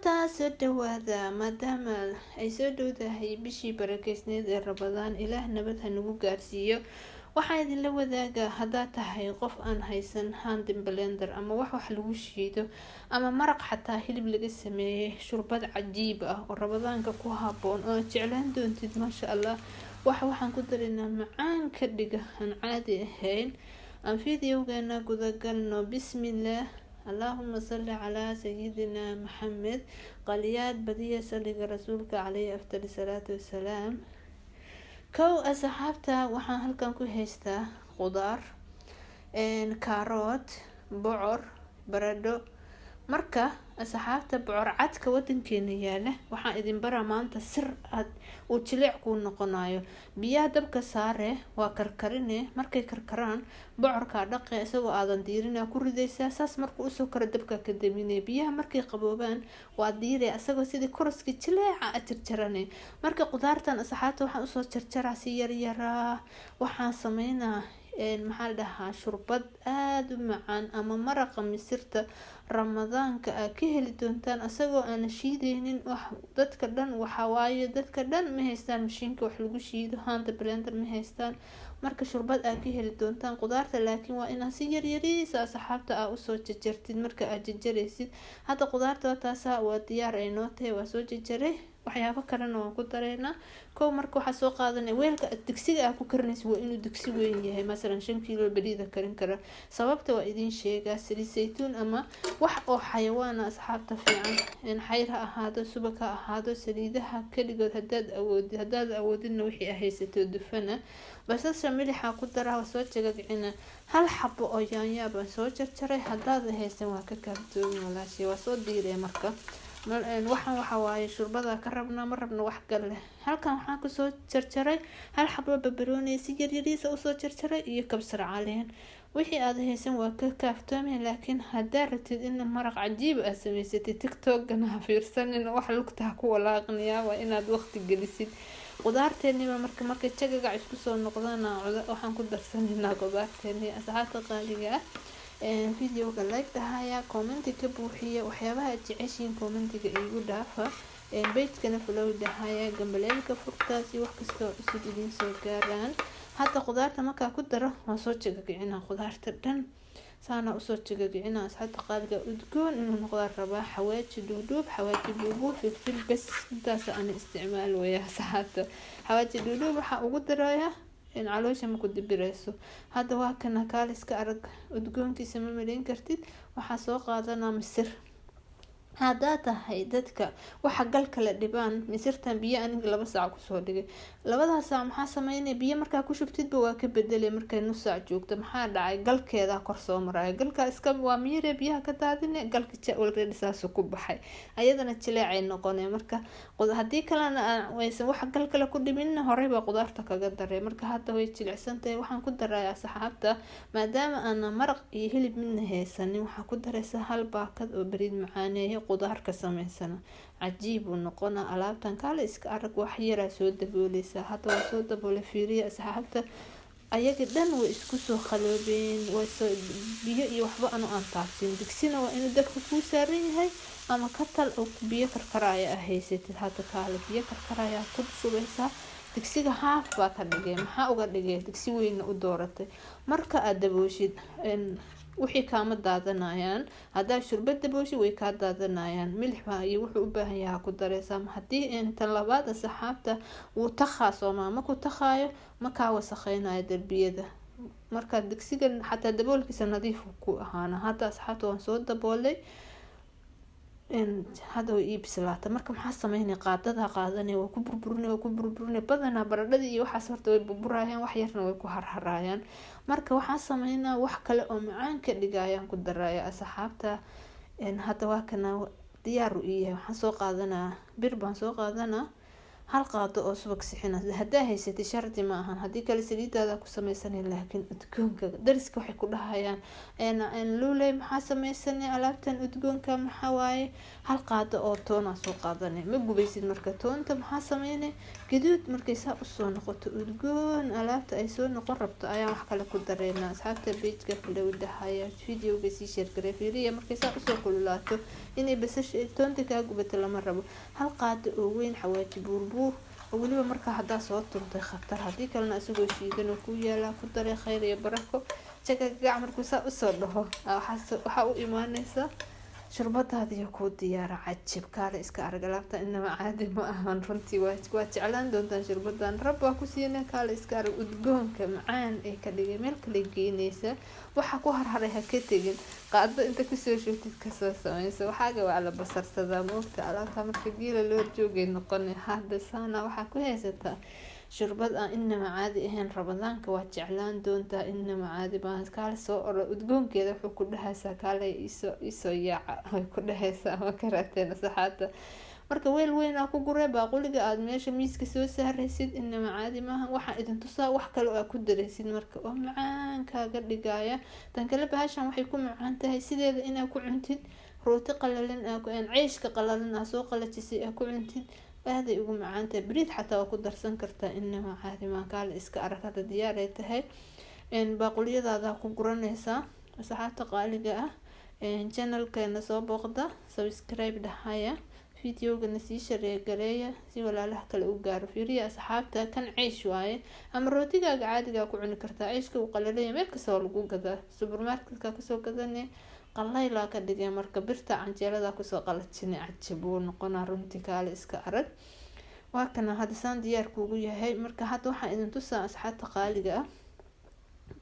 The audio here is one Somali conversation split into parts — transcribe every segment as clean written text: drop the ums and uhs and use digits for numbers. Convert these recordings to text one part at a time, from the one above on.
asxaabta soo dhawaada maadaama ay soo dhowdahay bishii barakeysneed ee Ramadaan. Ilaah nabad ha nagu gaarsiiyo. waxaan idinla wadaagaa haddaad tahay qof aan haysan hand blender ama wax lagu shiido ama maraq xataa hilib laga sameeyay, shurbad cajiib ah oo Ramadaanka ku habboon oo jeclaan doontid maasha Allah. waxaan ku darinaa macaan ka dhiga aan caadi ahayn. aan fiidiyowgeena guda galno. bismillah. اللهم صل على سيدنا محمد. قليات بدية صلي رسولك عليه أفضل الصلاة والسلام. كو أصحابتا وحان هلكن كو هيستا خضار كاروت بعر بردو marka asxaabta bucor cadka wadankeena yaala waxaan idin baraa maanta sir aad uu jilic ku noqonayo. biyaha dabka saare waa karkarine, markay karkaraan bucorka dhaqay isagoo aadan diirina ku ridaysaa. saas markuu u soo karo dabka ka daminay. biyaha markay qaboobaan waa diiray asagoo sidii koroski jilica a jarjarane. marka qudaartan asxaabta waxaan usoo jarjaraa si yar yara. waxaan sameynaa maxaa la dhahaa shurbad aad u macaan ama maraqa misirta Ramadaanka aad ka heli doontaan asagoo aan shiideynin. dadka dhan waxa waaye dadka dhan ma haystaan mashiinka wax lagu shiido, hand blender ma haystaan. marka shurbad aad ka heli doontaan qudaarta, laakiin waa inaad si yaryariis asxaabta aad usoo jarjartid. marka aad jarjaraysid hadda qudaarta taasa waa diyaar ay noo tahay, waa soo jarjaray. waxyaabo kalena waan ku dareynaa. kow marka waxaa soo qaadanay weelka digsiga aad ku karinayso waa inuu digsi weyn yahay, masalan 5 kiilo bariida karin kara. sababta waa idin sheegaa saliid saytuun ama wax oo xayawaan asxaabta fiican in xayr ha ahaado, subag ha ahaado, saliidaha kaligood haddaad awoodina wixii haysato dufana. basasha milixa ku daraa, soo jagagcina. hal xabo oo yaanyo baan soo jarjaray. haddaad haysan waa ka kaartooyin walaashii, waa soo diiray. marka waxaan waxa waaye shurbada ka rabnaa, ma rabno wax gal leh. halkan waxaan ku soo jarjaray hal xabo barbarooni si yaryariis u soo jarjaray iyo kabsar caleen. wixii aad haysan waa ka kaaftoomay, laakiin haddaad rabtid in maraq cajiib ah samaysatid TikTok-gana ha fiirsanin wax lugta ku walaaqnaya, waa inaad waqti gelisid. qudaarteeniba markay jagaga isku soo noqdaan waxaan ku darsanaynaa qudaarteeni. asxaabta qaaliga ah videoga like dahaya, commenti ka buuxiya waxyaabaha aad jeceshiin, commentiga igu dhaafa. page-kana follow dahaya, gambaleelka furtaasi wax kasta oo cusub idin soo gaaraan. hadda qudaarta markaa ku daro waan soo jagagicina qudaarta dhan saana usoo jagagicina. asxaabta qaaliga udgoon inuu noqdo rabaa. xawaaji duuduub, xawaaji buubu, filfil bas intaas aan isticmaal weeyaa asxaabta. xawaaji duuduub waxa ugu daraya in caloosha ma ku dibirayso. hadda waa kana kaaliska arag udgoonkiisa ma maleyn kartid. waxaa soo qaadanaa misir. haddaad tahay dadka waxa galka la dhibaan misirtan biyo aniga 2 saac kusoo dhigay. 2 saac maxaa sameynay? biyo markaa ku shubtidba waa ka bedelay. markay nus saac joogto maxaa dhacay? galkeeda kor soo maray. galka iska waa miire biyaha ka daadinay, galka already saas ku baxay, ayadana jileecay noqonay. marka haddii kalena waysan wax gal kale ku dhimin horey ba qudaarta kaga daray. marka hadda way jilicsan tahay. waxaan ku darayaa asxaabta maadaama aan maraq iyo hilib midna haysanin, waxaan ku daraysaa hal baakad oo bariid macaaneeyo qudaar ka samaysana. cajiib uu noqona. alaabtan kale iska arag wax yara soo daboolaysa. hadda waa soo daboolay. fiiriya asxaabta ayaga dhan way isku soo khaloobeen, way soo biyo iyo waxba aan taabsin. digsina waa inuu dabka ku saaran yahay ama katal oo biyo karkaraya haysatid. hadda kale biyo karkaraya ku shubaysaa. digsiga haaf baa ka dhigay. maxaa uga dhigay? digsi weyn u dooratay. marka aad dabooshid wixii kaama daadanayaan. haddaa shurbad dabooshid way ka daadanayaan. milix baa iyo wuxuu u baahan yahay ku dareysaa. haddii inta labaad asxaabta uu takhaaso ma ku takhaayo ma ka wasakheynaayo darbiyada. marka digsiga xataa daboolkiisa nadiif ku ahaana. hadda asxaabta waan soo daboolay. hadda way ii bislaatay. marka maxaa sameynay? qaadada qaadanay waa ku burburinay badanaa baradhadii iyo waxaas horta way burburayaan, wax yarna way ku harharayaan. marka waxaan sameynaa wax kale oo macaan ka dhigayaan ku daraya asxaabta. hadda waa kana diyaar u yahay. waxaan soo qaadanaa bir baan soo qaadanaa hal qaado oo subag sixina hadaa haysatid shardi ma ahan hadii kale saliidaada ku samaysanay laakiin udgoonka dariska waxay ku dhahayaan luuley maxaa samaysanay alaabtan udgoonka maxaa waaye hal qaado oo toona soo qaadanay ma gubaysid marka toonta maxaa sameynay gaduud markay saa u soo noqoto udgoon alaabta ay soo noqon rabto ayaa wax kale ku dareynaa asxaabta page-ka flow dhahaya video-ga sii share garay fiiriya markay saa u soo kululaato inay basasha toonta ka gubato lama rabo hal qaado oo weyn xawaaji buurbuur waliba marka hadaa soo turtay khatar hadii kalena isagoo shiidan oo ku yaala ku daray khayr iyo barako jagaga markuu saa u soo dhaho waxa u imaanaysa shurbadaadii ku diyaara cajib kaale iska arag alaabta inama caadi ma ahan runtii waa jeclaan doontaan shurbadan rabba ku siina kaale iska arag udgoonka macaan ee ka dhigay meel kale geynaysa waxa ku harharay ha ka tagin qaado inta ku soo shubtid ka soo samayso waxaaga waa la basarsadaa moogta alaabta marka giila loo joogay noqon hadda saana waxa ku haysataa shurbad aan inama caadi ahayn ramadaanka waa jeclaan doontaa inama caadi baan kaale soo oro udgoonkeeda wuxuu ku dhahaysaa kaale isoo yaaca way ku dhahaysaa ma karateen saxaata marka weel weyn aa ku guree baaquliga aad meesha miiska soo saaraysid inama caadi maaha waxaa idin tusaa wax kale oo ku daraysid marka oo macaan kaaga dhigaya tan kale bahashan waxay ku macaan tahay sideeda inaa ku cuntid rooti qalalan ceeshka qalalan aa soo qalajisay aa ku cuntid هذا يقوم معانته بريد حتى وكو درسن كرتا إنما عادي ما قال إسكا أركات ديارة تهي إن باقولي هذا كو قرانيسا وساعات قالقة إن channel كينا سو بوغدا سبسكرايب دهايا فيديو قنسي شرية قرية سي ولا لحك الأوغار فيريا أصحابتا كان عيش واي أما روتيقا قاعدة كو عن كرتا عيشكا وقلاليا ميلك سو لقو قدا سوبر ماركت كاكسو قداني qalay la ka dhigay marka birta canjeelada ku soo qalajinay cajibuu noqona runtii kaale iska arag waa kana hadaan diyaar kuugu yahay marka hadda waxaan idin tusaa asxaabta qaaliga ah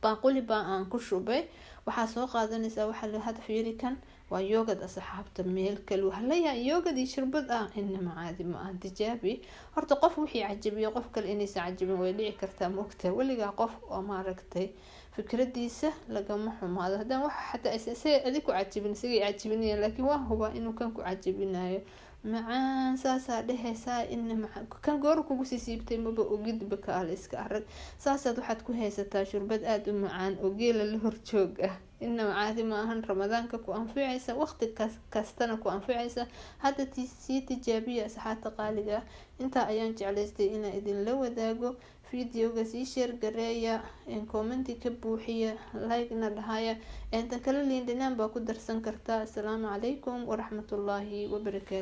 baaquli aan ku shubay waxa soo qaadanaysa waxa la had fiiri kan waa yoogad asxaabta meel kale wahlaya yoogadi shirbad inama caadi ma ah tijaabi horta qof wixii cajibiyo qof kale inay cajibin way dhici kartaa moogta waliga qof oo ma aragtay fikradiisa lagama xumaado hadan waxa xataa ay adigu cajibin isaga cajibinaya laakiin waa huba inuu kan ku cajibinayo macaan saasa dhehaysaa inama kan goor kugu siibtay maba ogid bakaal iska arag saasaad waxaad ku haysataa shurbad aad u macaan oo geela la horjoog ah inama caadi ma ahan ramadaanka ku anficaysa waqti kastana ku anficaysa hadda sii tijaabiya asxaabta qaaliga inta ayaan jeclaystay inaan idin la wadaago videoga sii share gareeya comment ka buuxiya like na dhahaya inta kale liin dhanaan baa ku darsan kartaa assalaamu calaykum waraxmatullaahi wabarakaatuh